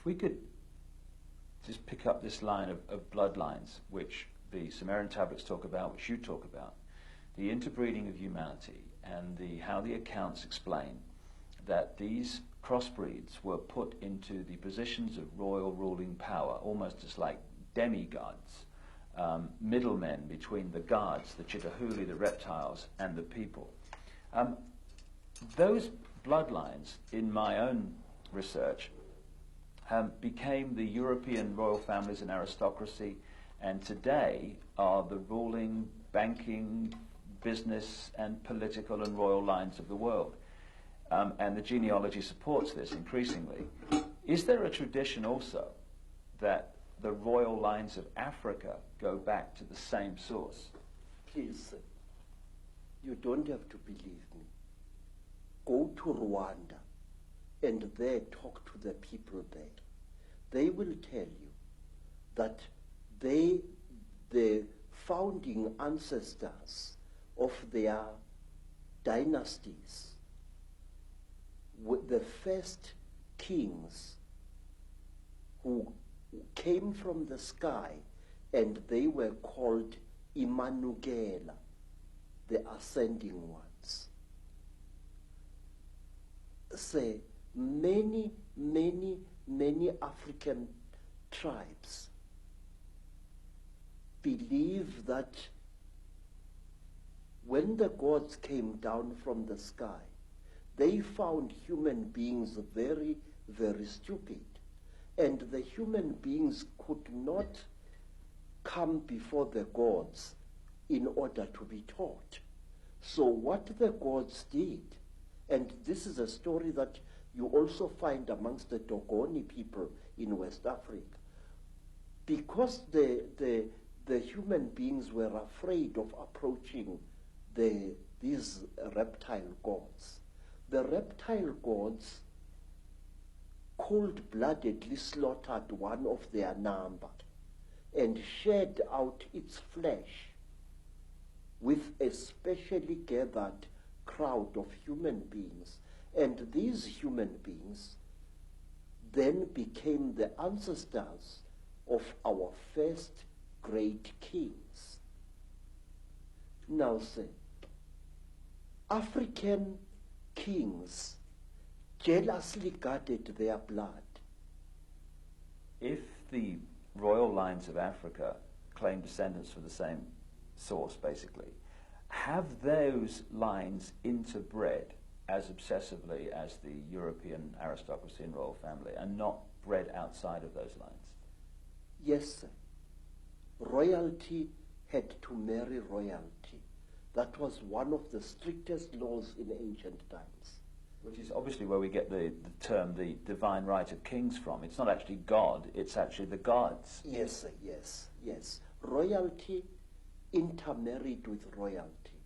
If we could just pick up this line of bloodlines, which the Sumerian tablets talk about, which you talk about, the interbreeding of humanity, and how the accounts explain that these crossbreeds were put into the positions of royal ruling power, almost as like demigods, middlemen between the gods, the Chitahuli, the reptiles, and the people. Those bloodlines, in my own research, became the European royal families and aristocracy, and today are the ruling, banking, business, and political and royal lines of the world. And the genealogy supports this increasingly. Is there a tradition also that the royal lines of Africa go back to the same source? Please, you don't have to believe me. Go to Rwanda and there talk to the people there. They will tell you that the founding ancestors of their dynasties, the first kings who came from the sky, and they were called Imanugela, the ascending ones. Say, many African tribes believe that when the gods came down from the sky, they found human beings very, very stupid. And the human beings could not come before the gods in order to be taught. So what the gods did, and this is a story that you also find amongst the Dogoni people in West Africa, because the human beings were afraid of approaching these reptile gods. The reptile gods cold-bloodedly slaughtered one of their number and shed out its flesh with a specially gathered crowd of human beings. And these human beings then became the ancestors of our first great kings. Now say, African kings jealously guarded their blood. If the royal lines of Africa claim descendants from the same source, basically, have those lines interbred as obsessively as the European aristocracy and royal family, and not bred outside of those lines? Yes, sir. Royalty had to marry royalty. That was one of the strictest laws in ancient times. Which is obviously where we get the term the divine right of kings from. It's not actually God, it's actually the gods. Yes, sir, yes. Royalty intermarried with royalty.